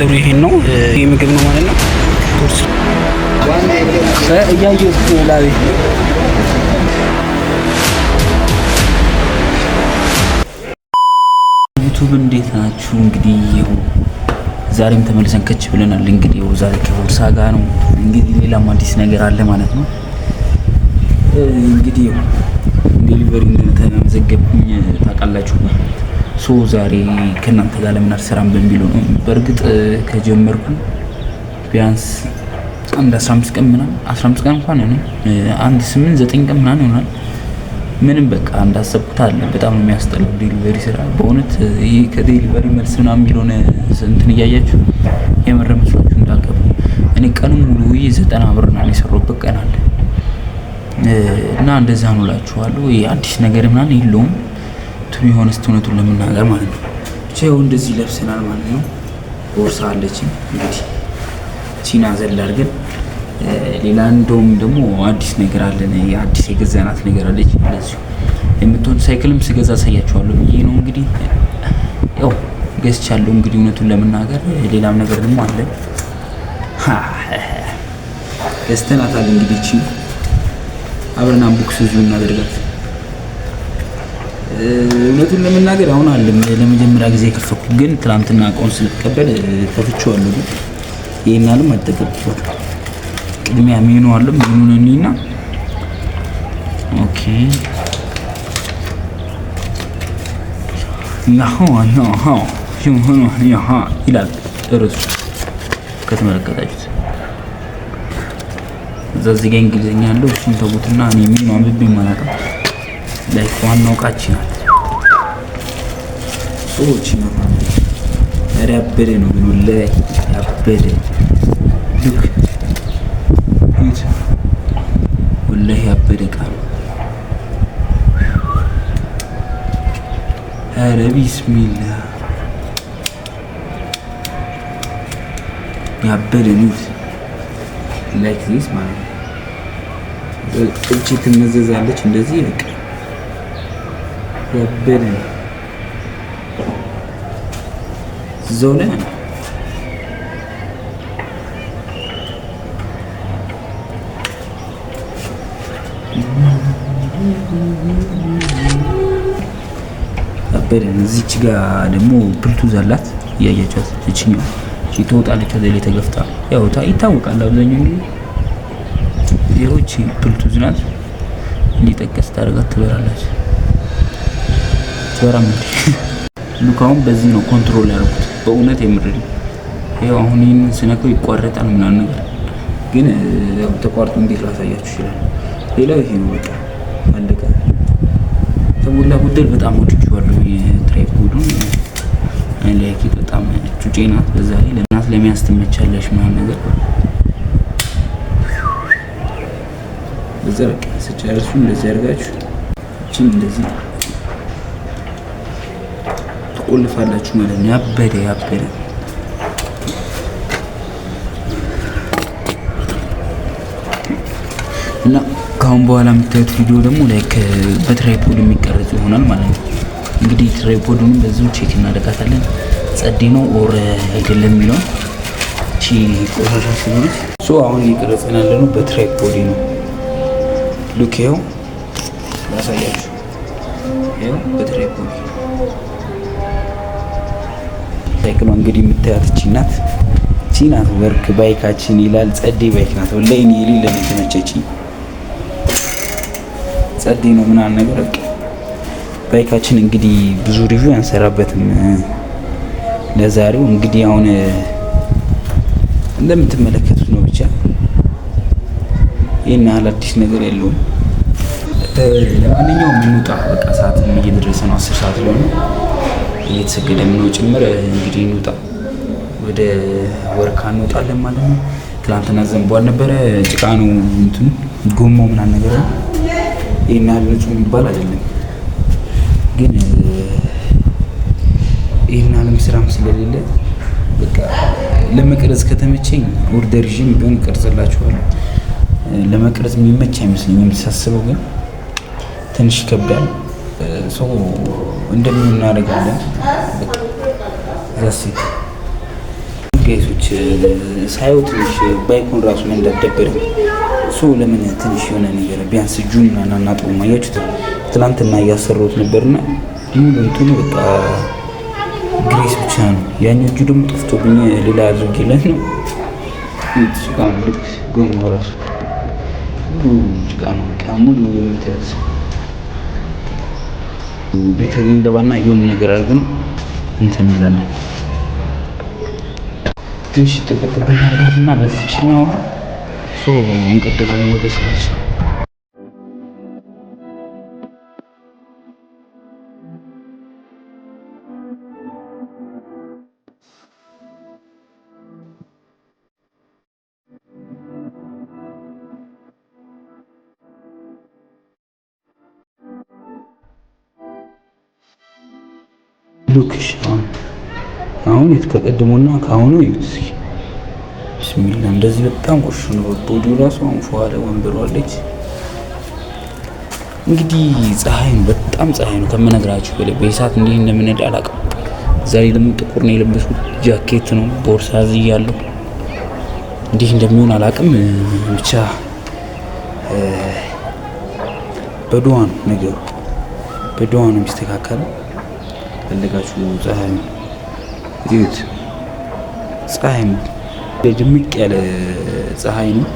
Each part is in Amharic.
ኦርደሩ ይሄን ነው። ይሄ ምግብ ነው ማለት ነው። ቁርስ እያየሁት ላይ ዩቲዩብ እንዴት ናችሁ? እንግዲህ ዛሬም ተመልሰን ከች ብለናል። እንግዲህ ዛሬ ከቦርሳ ጋር ነው። እንግዲህ ሌላም አዲስ ነገር አለ ማለት ነው። እንግዲህ ዴሊቨሪ እንደተመዘገብኩኝ ታውቃላችሁ። ዛሬ ከእናንተ ጋር ለምን አልሰራም በሚለው ነው። በእርግጥ ከጀመርኩ ቢያንስ አንድ 15 ቀን ምናምን 15 ቀን እንኳን ነው አንድ 8-9 ቀን ምናምን ይሆናል። ምንም በቃ እንዳሰብኩት አለ። በጣም ነው የሚያስጠላው ዴሊቨሪ ስራ በእውነት። ይሄ ከዴሊቨሪ መልስ ምናምን የሚለውን እንትን እያያችሁ የመረ መስሏችሁ እንዳቀቡ። እኔ ቀኑን ሙሉ 90 ብር ነው የሰራሁበት ቀን አለ እና እንደዛ ነው እላችኋለሁ። ይሄ አዲስ ነገር ምናምን የለውም። የሆነ እውነቱን ለመናገር ማለት ነው። ብቻ ይኸው እንደዚህ ለብሰናል ማለት ነው። ቦርሳ አለችን እንግዲህ ቺና ዘል አድርገን ሌላ እንደውም ደግሞ አዲስ ነገር አለን። የአዲስ የገዛናት ነገር አለች ለዚህ የምትሆን ሳይክልም ስገዛ አሳያችኋለሁ ብዬ ነው። እንግዲህ ያው ገዝቻለሁ። እንግዲህ እውነቱን ለመናገር ሌላም ነገር ደግሞ አለ ገዝተናታል። እንግዲህ ቺ አብረን አንቦክስ ዙ እናደርጋት። እውነቱን ለመናገር አሁን አለም ለመጀመሪያ ጊዜ የከፈኩት ግን ትናንትና አቆን ስለተቀበል ተፍቼዋለሁ። ግን ይሄን አለም አልተቀበልኩት። ቅድሚያ ሜኑ አለ። ሜኑን እንይና ኦኬ ይላል እርሱ ከተመለከታችሁት። እዚህ ጋር እንግሊዝኛ ያለው እሱን ተውትና እኔ ሜኑ አንብቤ ማለት ነው። ላይ ዋናው ቃች ናት። ሶች ነው ያበደ ነው ግን ወላሂ ያበደ ሉክ ይት ወላሂ ያበደ ቃል። ኧረ ቢስሚላህ ያበደ ነው ላይክ ዚስ ማለት ነው። እቺ ትመዘዛለች እንደዚህ በቃ ያበደ ዞነ ያበደ። እዚች ጋር ደግሞ ብሉቱዝ አላት እያያቻት። እቺኛው እቺ ትወጣለች ከዚህ ተገፍታ ያው ይታወቃል አብዛኛው ጊዜ። ይሄዎች ብሉቱዝ ናት። እንዲጠቀስ ታደርጋት ትበራለች። ሉካውን በዚህ ነው ኮንትሮል ያደረኩት በእውነት የምርል። ይሄው አሁን ይሄንን ስነካው ይቋረጣል ምናምን ነገር ግን ያው ተቋርጦ እንዴት ላሳያችሁ ይችላል። ሌላው ይሄ ነው በቃ አለቀ። ተሞላ ጎደል በጣም ወድጄዋለሁ የትራይፖዱን። ላይክ በጣም ጩጬ ናት። በዛ ላይ ለናት ለሚያስተመቻለሽ ምናምን ነገር በዛ በቃ ስጨርሱ እንደዚህ አድርጋችሁ እቺን እንደዚህ ትቆልፋላችሁ ማለት ነው። ያበደ እና ካሁን በኋላ የምታዩት ቪዲዮ ደግሞ ላይክ በትራይፖድ የሚቀረጽ ይሆናል ማለት ነው። እንግዲህ ትራይፖዱን በዛው ቼክ እናደርጋታለን። ጸዴ ነው ኦር አይደለም የሚለው እቺ ቆሻሻ ስለሆነች አሁን እየቀረጽን ያለነው በትራይፖድ ነው። ሉክ ይኸው ላሳያችሁ። ይኸው በትራይፖድ ሳይክሏ እንግዲህ የምታያት እቺ ናት። ወርክ ባይካችን ይላል። ጸዴ ባይክ ናት ወላሂ። እኔ የሌለ ነው የተመቸችኝ። ጸዴ ነው ምናምን ነገር በቃ ባይካችን። እንግዲህ ብዙ ሪቪው አንሰራበትም ለዛሬው። እንግዲህ አሁን እንደምትመለከቱት ነው። ብቻ ይሄን ያህል አዲስ ነገር የለውም። ለማንኛውም እንውጣ በቃ። ሰዓትም እየደረሰ ነው። 10 ሰዓት ሊሆን እየተሰገደ ነው ጭምር። እንግዲህ እንውጣ፣ ወደ ወርካ እንወጣለን ማለት ነው። ትላንትና ዘንቧል ነበረ። ጭቃ ነው እንትን ጎማው ምናምን ነገር ነው። ይሄን ያህል ንጹህ የሚባል አይደለም ግን ይሄን ያህል ስራም ስለሌለ በቃ ለመቅረጽ ከተመቸኝ ኦርደር ይዤም ቢሆን እቀርጽላችኋለሁ። ለመቅረጽ የሚመች አይመስለኝም ሳስበው፣ ግን ትንሽ ይከብዳል። ሰው እንደምን እናደርጋለን። ዛሴት ጋይሶች ሳይው ትንሽ ባይኮን ራሱ እንዳደበረኝ ለምን ትንሽ የሆነ ነገር ቢያንስ እጁን እናናጥሩ ማያችሁት ትናንትና እያሰሩት ነበርና ሙሉ እንትኑ በቃ ግሬስ ብቻ ነው። ያኛው እጁ ደግሞ ጠፍቶብኝ ሌላ አድርጌለት ነው። ጭቃ ነው ልክ ጎን ራሱ ጭቃ ነው። በቃ ሙሉ የምትያዝ ቤት ገባና የሆነ ነገር አድርገን እንትን እንላለን። ትንሽ ተቀጥተና በዚህ ነው እንቀጥላለን ወደ ስራችን። ሉክሽ አሁን የተቀደሙና ካሁኑ ይዩት። ቢስሚላ እንደዚህ በጣም ቆሽ ነው። ቦዲው ራሱ አንፏለ ወንበሩ አለች። እንግዲህ ፀሐይ ነው፣ በጣም ፀሐይ ነው ከመነግራችሁ በላይ። በሰዓት እንዴት እንደምንሄድ አላውቅም። ዛሬ ደግሞ ጥቁር ነው የለበስኩት፣ ጃኬት ነው፣ ቦርሳ ይዣለሁ። እንዴት እንደሚሆን አላውቅም። ብቻ በዱዓ ነው ነገሩ፣ በዱዓ ነው የሚስተካከለው። ፈለጋችሁ ፀሐይ ነው እዩት። ፀሐይ ነው ድምቅ ያለ ፀሐይ ነው።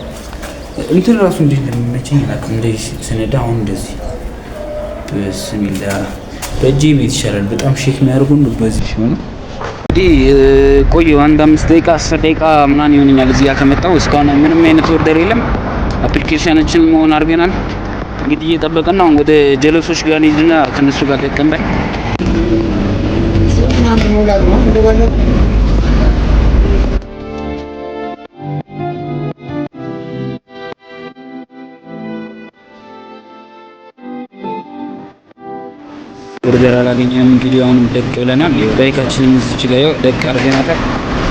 እንትን ራሱ እንዴት እንደሚመቸኝ አላውቅም። እንደዚህ ስነዳ አሁን እንደዚህ በስሚላ በእጄ ቤት ይሻላል። በጣም ሼክ የሚያደርጉን በዚህ ሲሆን እንግዲህ ቆየሁ አንድ 5 ደቂቃ 10 ደቂቃ ምናምን ይሆነኛል እዚህ ጋር ከመጣሁ። እስካሁን ምንም አይነት ኦርደር የለም። አፕሊኬሽናችን መሆን አድርገናል። እንግዲህ እየጠበቅን ነው። ወደ ጀለሶች ጋር እንሂድና ከነሱ ጋር ተቀምጠን ኦርደር አላገኘንም። እንግዲህ አሁንም ደቅ ብለናል። ባይካችንን እዚች ጋር ደቅ አድርገናታል።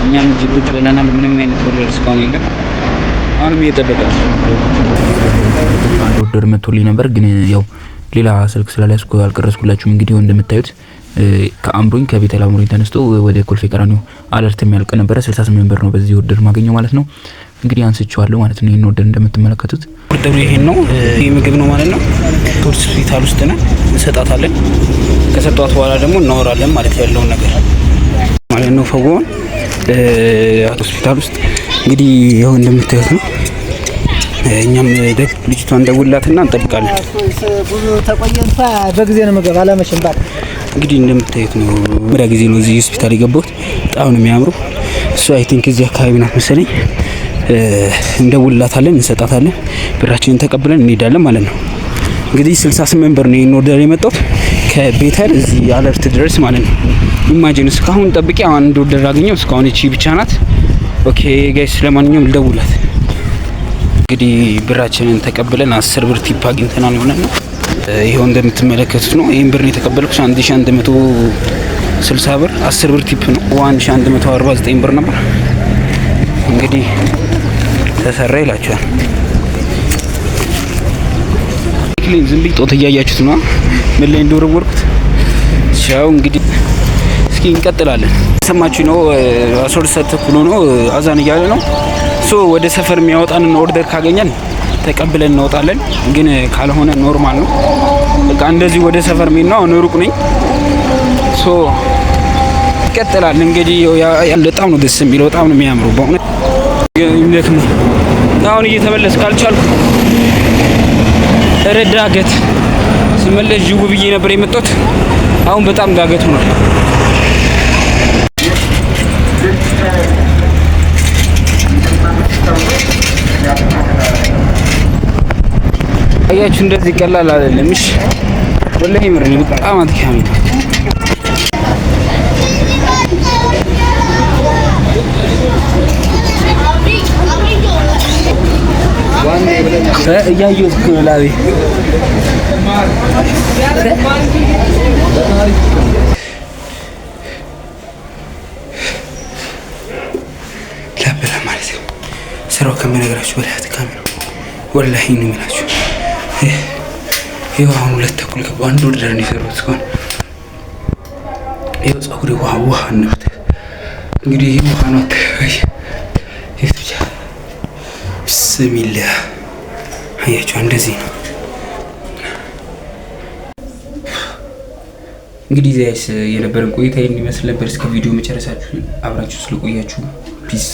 እኛም እዚህ ቁጭ ብለናል። ምንም አይነት ኦርደር እስካሁን የለም። አሁንም እየጠበቅን አንድ ኦርደር መጥቶልኝ ነበር፣ ግን ያው ሌላ ስልክ ስላልያዝኩ አልቀረጽኩላችሁም። እንግዲህ እንደምታዩት ከአምሮኝ ከቤተል አምሮኝ ተነስቶ ወደ ኮልፌ ቀራኒዮ አለርት የሚያልቅ ነበረ። 68 ብር ነው በዚህ ኦርደር ማገኘው ማለት ነው። እንግዲህ አንስቼዋለሁ ማለት ነው። ይሄን ኦርደር እንደምትመለከቱት ኦርደሩ ይሄን ነው። ይሄ ምግብ ነው ማለት ነው። ሆስፒታል ውስጥ ነን፣ እንሰጣታለን። ከሰጧት በኋላ ደግሞ እናወራለን ማለት ያለውን ነገር ማለት ነው። ፈጎን ሆስፒታል ውስጥ እንግዲህ ይኸው እንደምታዩት ነው። እኛም ልጅቷን ደውላትና እንጠብቃለን። ብዙ ተቆየን በጊዜ ነው ምግብ አላመሸም ባል እንግዲህ እንደምታዩት ነው። መጀመሪያ ጊዜ ነው እዚህ ሆስፒታል የገባሁት። በጣም ነው የሚያምሩ። እሱ አይ ቲንክ እዚህ አካባቢ ናት መሰለኝ። እንደውላታለን፣ እንሰጣታለን፣ ብራችንን ተቀብለን እንሄዳለን ማለት ነው። እንግዲህ 68 ብር ነው ኦርደር የመጣሁት ከቤተል እዚህ አለርት ድረስ ማለት ነው። ኢማጂን እስካሁን ጠብቄ አንድ ኦርደር አገኘው። እስካሁን እቺ ብቻ ናት። ኦኬ ጋይስ፣ ለማንኛውም ልደውላት። እንግዲህ ብራችንን ተቀብለን 10 ብር ቲፕ አግኝተናል ማለት ነው። ይሄው እንደምትመለከቱት ነው። ይሄን ብር ነው የተቀበልኩት 1160 ብር 10 ብር ቲፕ ነው። 1149 ብር ነበር። እንግዲህ ተሰራ ይላችኋል። ዝም ብዬ ጦት እያያችሁት ነው ምን ላይ እንደወረወርኩት። ቻው እንግዲህ እስኪ እንቀጥላለን። ሰማችሁ ነው 12 ሰዓት ተኩል ነው፣ አዛን እያለ ነው። ወደ ሰፈር የሚያወጣንን ኦርደር ካገኘን ተቀብለን እንወጣለን። ግን ካልሆነ ኖርማል ነው። በቃ እንደዚህ ወደ ሰፈር ምን ነው ሩቅ ነኝ። ይቀጥላል እንግዲህ። በጣም ነው ደስ የሚለው፣ በጣም ነው የሚያምሩ በእውነት። አሁን እየተመለስ ካልቻልኩ ዳገት ስመለስ ጅው ብዬ ነበር የመጣሁት። አሁን በጣም ዳገት ሆኗል። አያችሁ እንደዚህ ቀላል አይደለም። እሺ ወላሂ ምርጥ በጣም አድካሚ ነው። እያየሁት እኮ ነው ላቤ። ላበላ ማለት ነው። ስራው ከመነገራችሁ በላይ አድካሚ ነው ወላሂ ነው የምላችሁ። ይኸው አሁን 2 ተኩል ገባ። አንድ ኦርደር ነው የሰሩት እስካሁን። ይኸው ፀጉሬ ውሃ ነፍተ እንግዲህ ውሃ ነው አካባቢ ብቻ ብስሚላ አያችሁ፣ እንደዚህ ነው እንግዲህ ዛይስ የነበረን ቆይታ ይህን ይመስል ነበር። እስከ ቪዲዮ መጨረሳችሁ አብራችሁ ስለቆያችሁ ፒስ